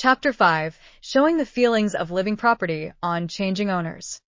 Chapter 5. Showing the feelings of living property on changing owners.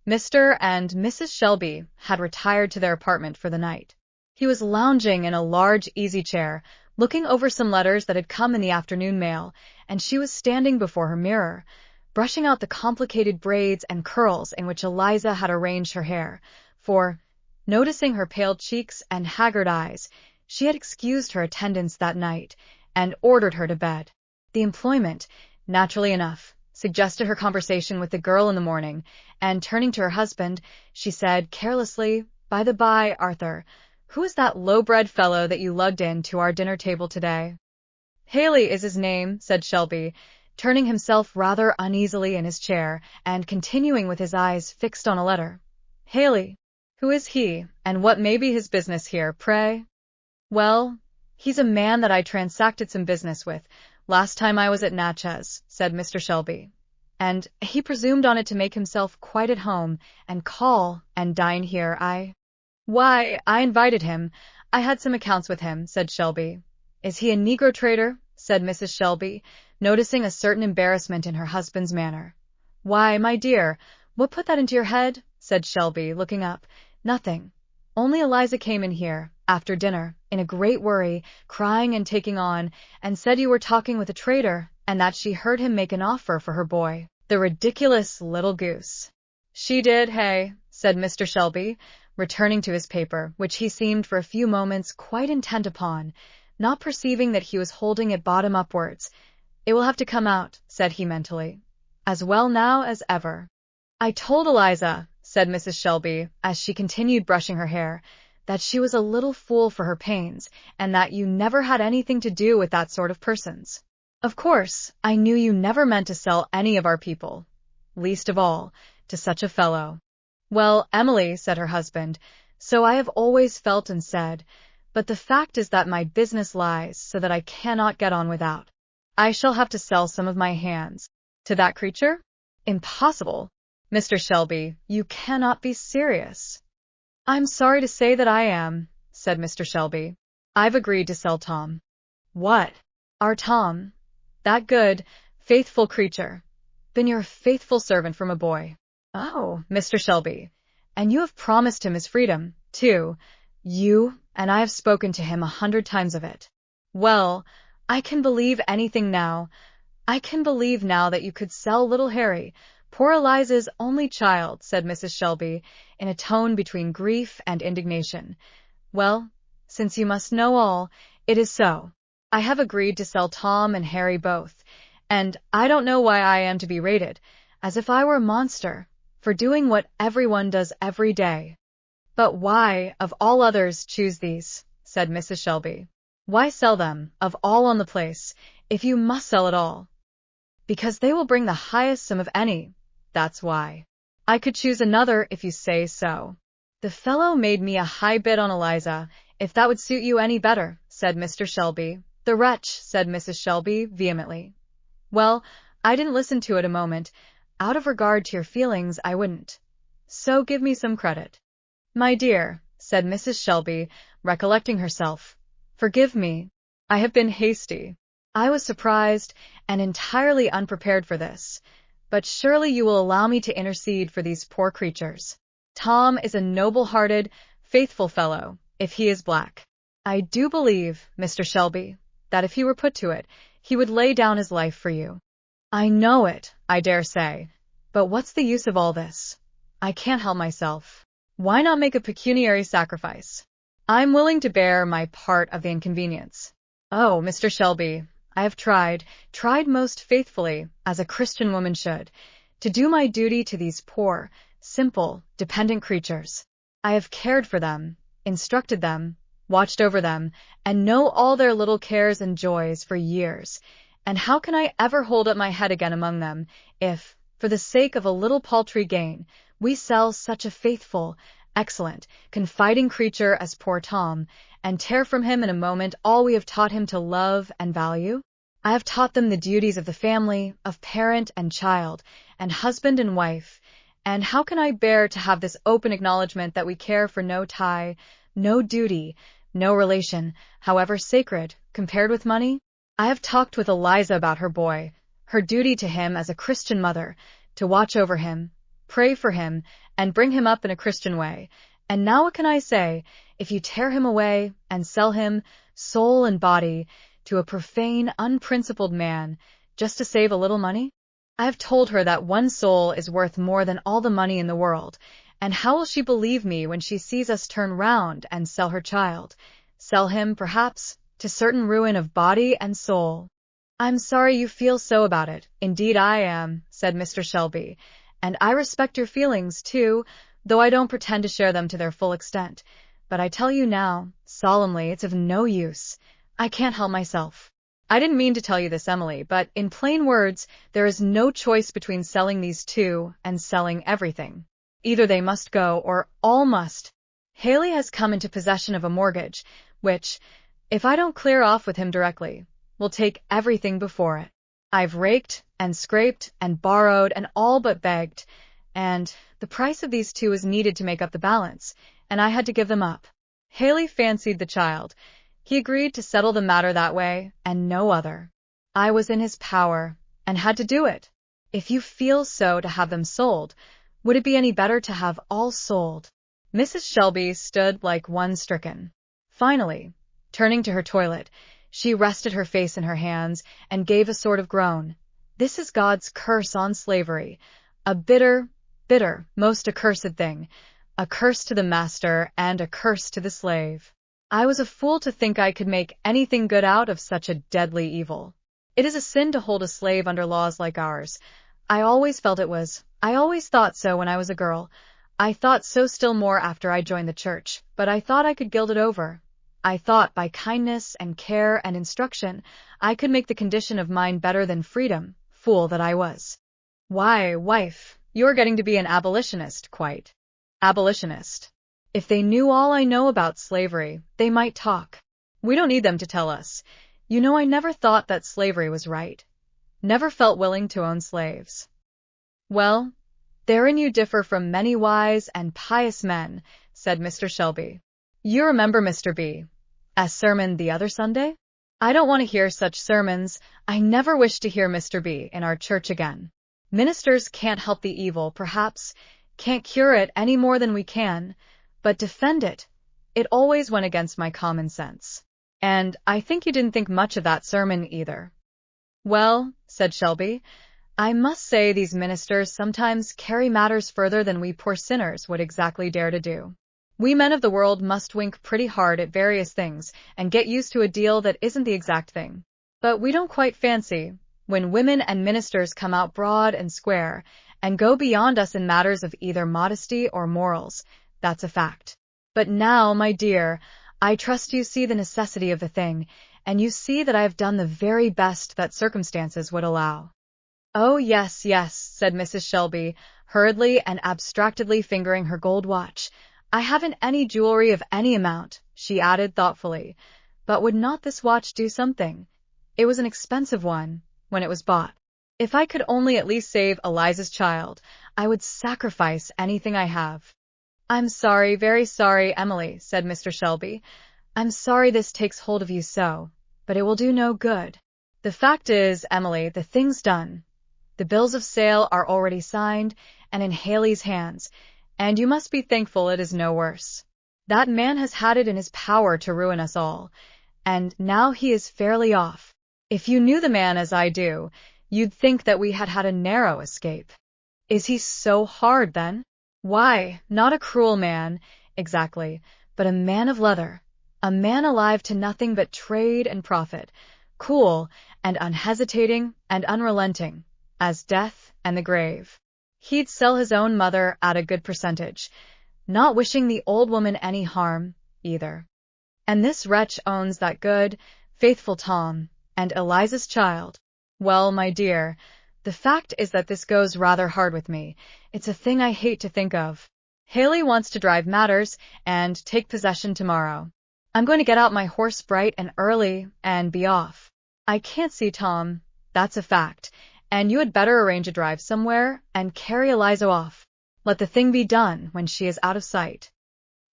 Mr. and Mrs. Shelby had retired to their apartment for the night. He was lounging in a large easy chair, looking over some letters that had come in the afternoon mail, and she was standing before her mirror, brushing out the complicated braids and curls in which Eliza had arranged her hair, for, noticing her pale cheeks and haggard eyes, she had excused her attendance that night and ordered her to bed. The employment, naturally enough, suggested her conversation with the girl in the morning, and turning to her husband, she said carelessly, "By the by, Arthur, who is that low-bred fellow that you lugged in to our dinner table today?" "Haley is his name," said Shelby, turning himself rather uneasily in his chair and continuing with his eyes fixed on a letter. "Haley? Who is he, and what may be his business here, pray?" "Well, he's a man that I transacted some business with last time I was at Natchez," said Mr. Shelby, "and he presumed on it to make himself quite at home and call and dine here. Why, I invited him. I had some accounts with him," said Shelby. "Is he a Negro trader?" said Mrs. Shelby, noticing a certain embarrassment in her husband's manner. "Why, my dear, what put that into your head?" said Shelby, looking up. "Nothing. Only Eliza came in here, after dinner, in a great worry, crying and taking on, and said you were talking with a trader, and that she heard him make an offer for her boy. The ridiculous little goose." "She did, hey?" said Mr. Shelby, returning to his paper, which he seemed for a few moments quite intent upon, not perceiving that he was holding it bottom upwards. "It will have to come out," said he mentally, "as well now as ever." "I told Eliza," said Mrs. Shelby, as she continued brushing her hair, "that she was a little fool for her pains, and that you never had anything to do with that sort of persons. Of course, I knew you never meant to sell any of our people, least of all to such a fellow." "Well, Emily," said her husband, "so I have always felt and said, but the fact is that my business lies so that I cannot get on without. I shall have to sell some of my hands." "To that creature? Impossible! Mr. Shelby, you cannot be serious." "I'm sorry to say that I am," said Mr. Shelby. "I've agreed to sell Tom." "What? Our Tom? That good, faithful creature? Been your faithful servant from a boy." "Oh, Mr. Shelby, and you have promised him his freedom, too. You, and I have spoken to him 100 times of it." "Well, I can believe anything now. I can believe now that you could sell little Harry, poor Eliza's only child," said Mrs. Shelby, in a tone between grief and indignation. "Well, since you must know all, it is so. I have agreed to sell Tom and Harry both, and I don't know why I am to be rated, as if I were a monster, for doing what everyone does every day." "But why, of all others, choose these?" said Mrs. Shelby. "Why sell them, of all on the place, if you must sell it all?" "Because they will bring the highest sum of any, that's why." "I could choose another if you say so." "The fellow made me a high bid on Eliza, if that would suit you any better," said Mr. Shelby. "The wretch," said Mrs. Shelby vehemently. "Well, I didn't listen to it a moment. Out of regard to your feelings, I wouldn't. So give me some credit." "My dear," said Mrs. Shelby, recollecting herself, "forgive me. I have been hasty. I was surprised and entirely unprepared for this. But surely you will allow me to intercede for these poor creatures. Tom is a noble-hearted, faithful fellow, if he is black. I do believe, Mr. Shelby, that if he were put to it, he would lay down his life for you." "I know it, I dare say. But what's the use of all this? I can't help myself. Why not make a pecuniary sacrifice? I'm willing to bear my part of the inconvenience." "Oh, Mr. Shelby, I have tried most faithfully, as a Christian woman should, to do my duty to these poor, simple, dependent creatures. I have cared for them, instructed them, watched over them, and know all their little cares and joys for years. And how can I ever hold up my head again among them, if, for the sake of a little paltry gain, we sell such a faithful, excellent, confiding creature as poor Tom, and tear from him in a moment all we have taught him to love and value? I have taught them the duties of the family, of parent and child, and husband and wife, and how can I bear to have this open acknowledgment that we care for no tie, no duty, no relation, however sacred, compared with money? I have talked with Eliza about her boy, her duty to him as a Christian mother, to watch over him, pray for him, and bring him up in a Christian way. And now what can I say? If you tear him away and sell him, soul and body, to a profane, unprincipled man, just to save a little money? I have told her that one soul is worth more than all the money in the world, and how will she believe me when she sees us turn round and sell her child? Sell him, perhaps, to certain ruin of body and soul. I'm sorry you feel so about it. Indeed I am, said Mr. Shelby, and I respect your feelings, too, though I don't pretend to share them to their full extent. But I tell you now, solemnly, it's of no use. I can't help myself. I didn't mean to tell you this, Emily, but in plain words, there is no choice between selling these two and selling everything. Either they must go, or all must. Haley has come into possession of a mortgage, which, if I don't clear off with him directly, will take everything before it. I've raked and scraped and borrowed and all but begged, and the price of these two is needed to make up the balance, and I had to give them up. Haley fancied the child. He agreed to settle the matter that way, and no other. I was in his power, and had to do it. If you feel so to have them sold, would it be any better to have all sold? Mrs. Shelby stood like one stricken. Finally, turning to her toilet, she rested her face in her hands and gave a sort of groan. This is God's curse on slavery. A bitter, bitter, most accursed thing. A curse to the master and a curse to the slave. I was a fool to think I could make anything good out of such a deadly evil. It is a sin to hold a slave under laws like ours. I always felt it was. I always thought so when I was a girl. I thought so still more after I joined the church, but I thought I could gild it over. I thought by kindness and care and instruction I could make the condition of mine better than freedom. Fool that I was. Why, wife, you're getting to be an abolitionist, quite. Abolitionist. If they knew all I know about slavery, they might talk. We don't need them to tell us. You know, I never thought that slavery was right. Never felt willing to own slaves. Well, therein you differ from many wise and pious men, said Mr. Shelby. You remember Mr. B.'s sermon the other Sunday? I don't want to hear such sermons. I never wish to hear Mr. B. in our church again. Ministers can't help the evil, perhaps, can't cure it any more than we can, but defend it. It always went against my common sense. And I think you didn't think much of that sermon either. Well, said Shelby, I must say these ministers sometimes carry matters further than we poor sinners would exactly dare to do. We men of the world must wink pretty hard at various things and get used to a deal that isn't the exact thing. But we don't quite fancy when women and ministers come out broad and square and go beyond us in matters of either modesty or morals. That's a fact. But now, my dear, I trust you see the necessity of the thing, and you see that I have done the very best that circumstances would allow. Oh, yes, yes, said Mrs. Shelby, hurriedly and abstractedly fingering her gold watch. I haven't any jewelry of any amount, she added thoughtfully. But would not this watch do something? It was an expensive one when it was bought. If I could only at least save Eliza's child, I would sacrifice anything I have. I'm sorry, very sorry, Emily, said Mr. Shelby. I'm sorry this takes hold of you so, but it will do no good. The fact is, Emily, the thing's done. The bills of sale are already signed and in Haley's hands, and you must be thankful it is no worse. That man has had it in his power to ruin us all, and now he is fairly off. If you knew the man as I do, you'd think that we had had a narrow escape. Is he so hard, then? Why, not a cruel man, exactly, but a man of leather, a man alive to nothing but trade and profit, cool and unhesitating and unrelenting, as death and the grave. He'd sell his own mother at a good percentage, not wishing the old woman any harm, either. And this wretch owns that good, faithful Tom, and Eliza's child. Well, my dear, the fact is that this goes rather hard with me. It's a thing I hate to think of. Haley wants to drive matters and take possession tomorrow. I'm going to get out my horse bright and early and be off. I can't see Tom, that's a fact, and you had better arrange a drive somewhere and carry Eliza off. Let the thing be done when she is out of sight.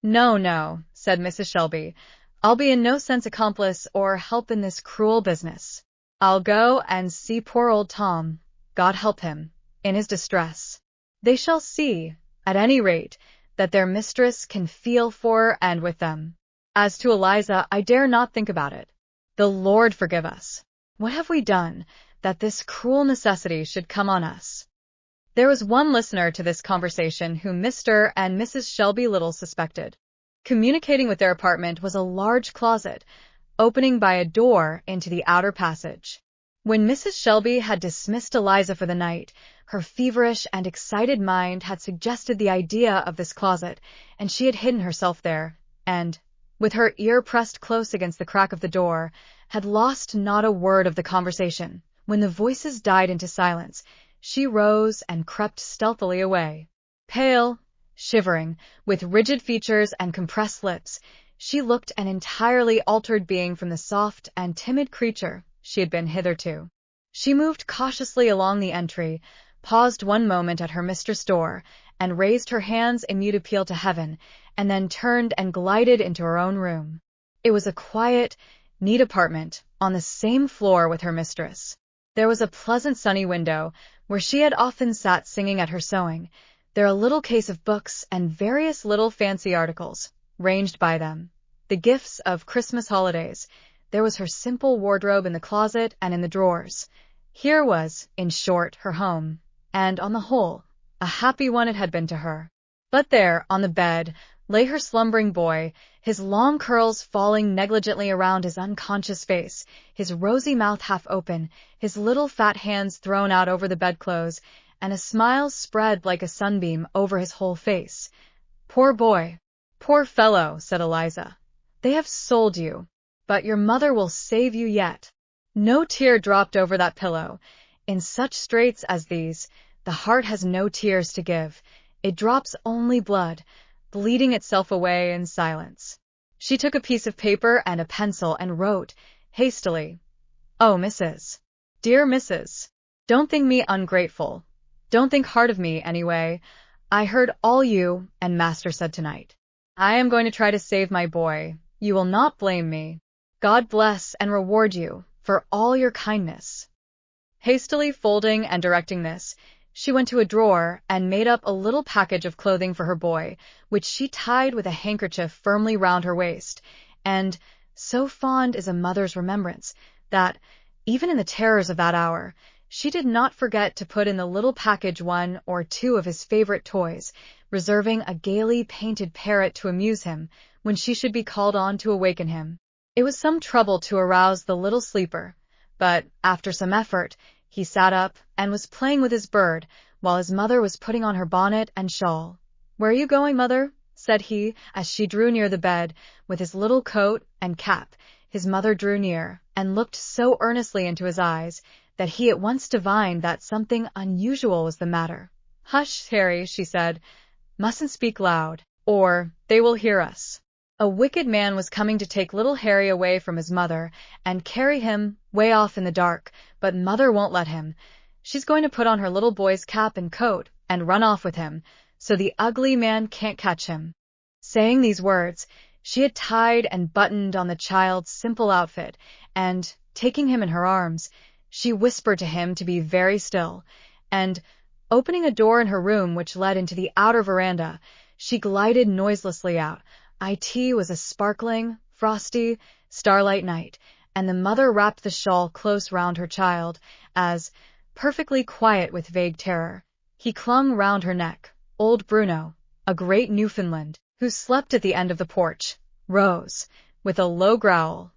No, no, said Mrs. Shelby. I'll be in no sense accomplice or help in this cruel business. I'll go and see poor old Tom, God help him, in his distress. They shall see, at any rate, that their mistress can feel for and with them. As to Eliza, I dare not think about it. The Lord forgive us. What have we done, that this cruel necessity should come on us? There was one listener to this conversation whom Mr. and Mrs. Shelby little suspected. Communicating with their apartment was a large closet, opening by a door into the outer passage. When Mrs. Shelby had dismissed Eliza for the night, her feverish and excited mind had suggested the idea of this closet, and she had hidden herself there, and, with her ear pressed close against the crack of the door, had lost not a word of the conversation. When the voices died into silence, she rose and crept stealthily away. Pale, shivering, with rigid features and compressed lips, she looked an entirely altered being from the soft and timid creature she had been hitherto. She moved cautiously along the entry, paused one moment at her mistress' door, and raised her hands in mute appeal to heaven, and then turned and glided into her own room. It was a quiet, neat apartment, on the same floor with her mistress. There was a pleasant sunny window, where she had often sat singing at her sewing, there a little case of books and various little fancy articles, ranged by them, the gifts of Christmas holidays. There was her simple wardrobe in the closet and in the drawers. Here was, in short, her home, and, on the whole, a happy one it had been to her. But there, on the bed, lay her slumbering boy, his long curls falling negligently around his unconscious face, his rosy mouth half open, his little fat hands thrown out over the bedclothes, and a smile spread like a sunbeam over his whole face. Poor boy! Poor fellow, said Eliza. They have sold you, but your mother will save you yet. No tear dropped over that pillow. In such straits as these, the heart has no tears to give. It drops only blood, bleeding itself away in silence. She took a piece of paper and a pencil and wrote, hastily, Oh, Mrs. Dear Mrs. Don't think me ungrateful. Don't think hard of me, anyway. I heard all you and Master said tonight. I am going to try to save my boy. You will not blame me. God bless and reward you for all your kindness. Hastily folding and directing this, she went to a drawer and made up a little package of clothing for her boy, which she tied with a handkerchief firmly round her waist, and so fond is a mother's remembrance that, even in the terrors of that hour, she did not forget to put in the little package one or two of his favorite toys, reserving a gaily painted parrot to amuse him when she should be called on to awaken him. It was some trouble to arouse the little sleeper, but, after some effort, he sat up and was playing with his bird, while his mother was putting on her bonnet and shawl. Where are you going, mother? Said he, as she drew near the bed, with his little coat and cap. His mother drew near, and looked so earnestly into his eyes, that he at once divined that something unusual was the matter. Hush, Harry, she said, mustn't speak loud, or they will hear us. A wicked man was coming to take little Harry away from his mother and carry him way off in the dark, but mother won't let him. She's going to put on her little boy's cap and coat and run off with him, so the ugly man can't catch him. Saying these words, she had tied and buttoned on the child's simple outfit, and, taking him in her arms, she whispered to him to be very still, and, opening a door in her room which led into the outer veranda, she glided noiselessly out. It was a sparkling, frosty, starlight night, and the mother wrapped the shawl close round her child, as, perfectly quiet with vague terror, he clung round her neck. Old Bruno, a great Newfoundland, who slept at the end of the porch, rose, with a low growl,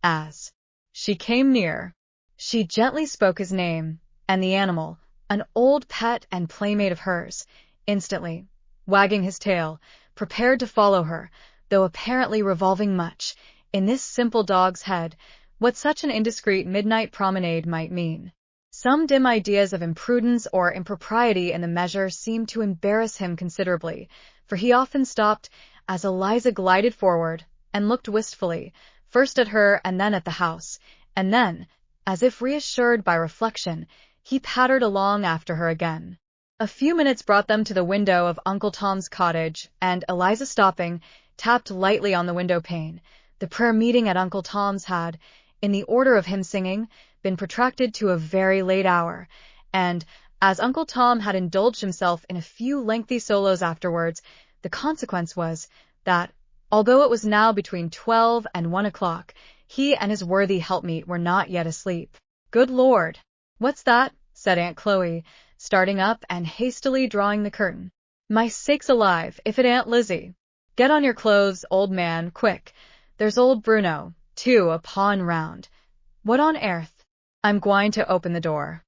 as she came near. She gently spoke his name, and the animal, an old pet and playmate of hers, instantly, wagging his tail, prepared to follow her, though apparently revolving much, in this simple dog's head, what such an indiscreet midnight promenade might mean. Some dim ideas of imprudence or impropriety in the measure seemed to embarrass him considerably, for he often stopped, as Eliza glided forward, and looked wistfully, first at her and then at the house, and then, as if reassured by reflection, he pattered along after her again. A few minutes brought them to the window of Uncle Tom's cottage, and Eliza, stopping, tapped lightly on the window pane. The prayer meeting at Uncle Tom's had, in the order of him singing, been protracted to a very late hour, and as Uncle Tom had indulged himself in a few lengthy solos afterwards, the consequence was that, although it was now between 12 and 1 o'clock, he and his worthy helpmeet were not yet asleep. "Good Lord! What's that?" said Aunt Chloe, starting up and hastily drawing the curtain. "My sakes alive, if it ain't Lizzie! Get on your clothes, old man, quick. There's old Bruno, too, a pawing round. What on earth?" "I'm gwine to open the door."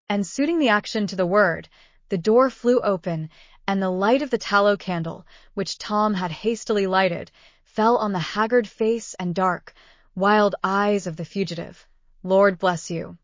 And suiting the action to the word, the door flew open, and the light of the tallow candle, which Tom had hastily lighted, fell on the haggard face and dark, wild eyes of the fugitive. "Lord bless you!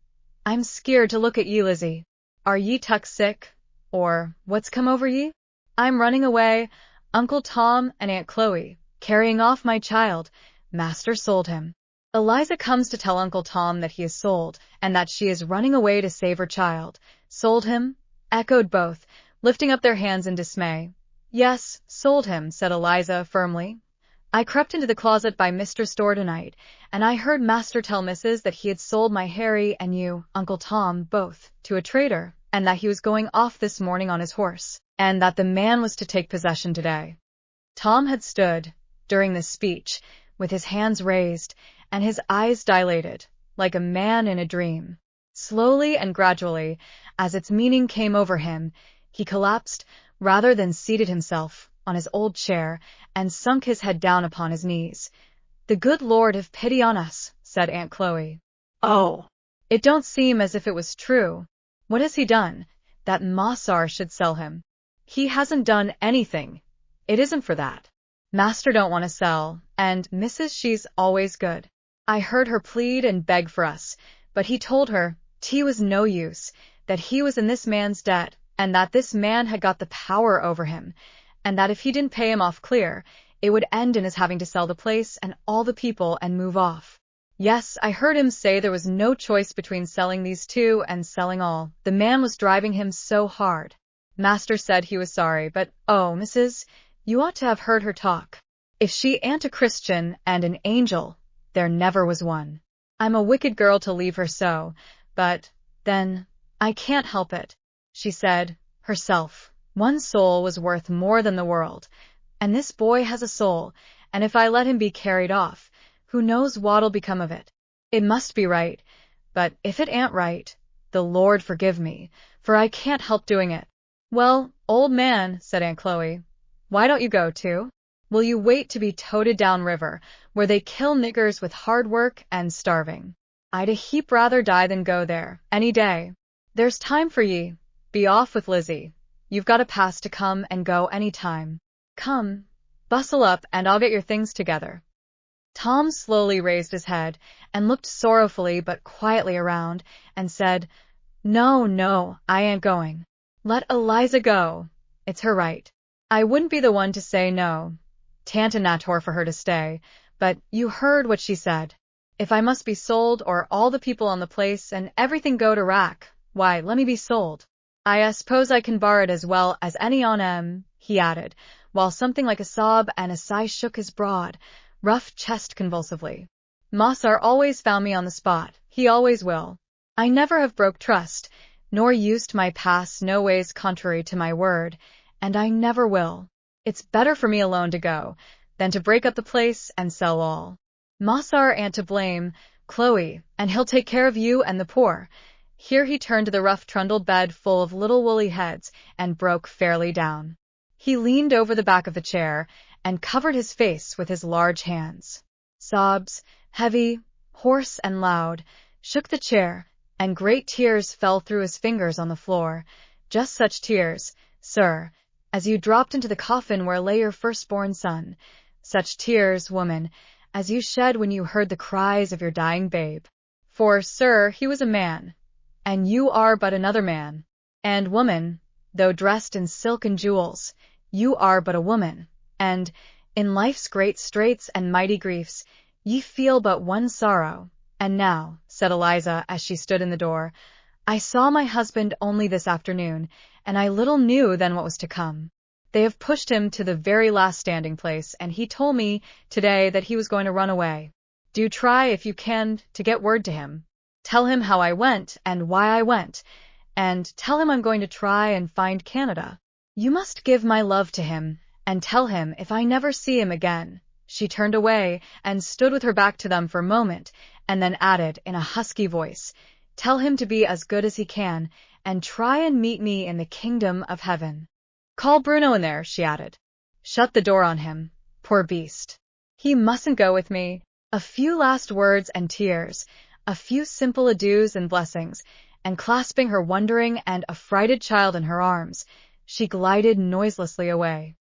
I'm skeered to look at ye, Lizzie. Are ye tuck sick? Or what's come over ye?" "I'm running away, Uncle Tom and Aunt Chloe, carrying off my child. Master sold him." Eliza comes to tell Uncle Tom that he is sold, and that she is running away to save her child. "Sold him?" echoed both, lifting up their hands in dismay. "Yes, sold him," said Eliza firmly. "I crept into the closet by Mr. Store tonight, and I heard Master tell Missus that he had sold my Harry and you, Uncle Tom, both, to a trader, and that he was going off this morning on his horse, and that the man was to take possession today." Tom had stood, during this speech, with his hands raised, and his eyes dilated, like a man in a dream. Slowly and gradually, as its meaning came over him, he collapsed, rather than seated himself, on his old chair, and sunk his head down upon his knees. "The good Lord have pity on us," said Aunt Chloe. "Oh, it don't seem as if it was true. What has he done, that Mossar should sell him?" "He hasn't done anything. It isn't for that. Master don't want to sell, and Mrs. she's always good. I heard her plead and beg for us, but he told her 't was no use, that he was in this man's debt, and that this man had got the power over him, and that if he didn't pay him off clear, it would end in his having to sell the place and all the people and move off.' Yes, I heard him say there was no choice between selling these two and selling all. The man was driving him so hard. Master said he was sorry, but oh, Mrs., you ought to have heard her talk. If she ain't a Christian and an angel, there never was one. I'm a wicked girl to leave her so, but, then, I can't help it," she said, herself. "One soul was worth more than the world, and this boy has a soul, and if I let him be carried off, who knows what'll become of it? It must be right, but if it ain't right, the Lord forgive me, for I can't help doing it." "Well, old man," said Aunt Chloe, "why don't you go too? Will you wait to be toted down river, where they kill niggers with hard work and starving? I'd a heap rather die than go there, any day. There's time for ye. Be off with Lizzie. You've got a pass to come and go any time. Come, bustle up, and I'll get your things together." Tom slowly raised his head, and looked sorrowfully but quietly around, and said, "No, no, I ain't going. Let Eliza go. It's her right. I wouldn't be the one to say no. 'Tant a natur for her to stay, but you heard what she said. If I must be sold, or all the people on the place and everything go to rack, why, let me be sold. I suppose I can bar it as well as any on 'em," he added, while something like a sob and a sigh shook his broad, rough chest convulsively. "Mossar always found me on the spot. He always will. I never have broke trust, nor used my pass no ways contrary to my word, and I never will. It's better for me alone to go, than to break up the place and sell all. Mossar ain't to blame, Chloe, and he'll take care of you and the poor." Here he turned to the rough trundled bed full of little woolly heads, and broke fairly down. He leaned over the back of the chair, and covered his face with his large hands. Sobs, heavy, hoarse, and loud, shook the chair, and great tears fell through his fingers on the floor. "Just such tears, sir, as you dropped into the coffin where lay your firstborn son. Such tears, woman, as you shed when you heard the cries of your dying babe. For, sir, he was a man, and you are but another man. And, woman, though dressed in silk and jewels, you are but a woman, and, in life's great straits and mighty griefs, ye feel but one sorrow. And now," said Eliza, as she stood in the door, "I saw my husband only this afternoon, and I little knew then what was to come. They have pushed him to the very last standing place, and he told me today that he was going to run away. Do try, if you can, to get word to him. Tell him how I went and why I went, and tell him I'm going to try and find Canada. You must give my love to him, and tell him if I never see him again." She turned away and stood with her back to them for a moment, and then added in a husky voice, "Tell him to be as good as he can, and try and meet me in the kingdom of heaven. Call Bruno in there," she added. "Shut the door on him. Poor beast. He mustn't go with me." A few last words and tears, a few simple adieus and blessings, and clasping her wondering and affrighted child in her arms, she glided noiselessly away.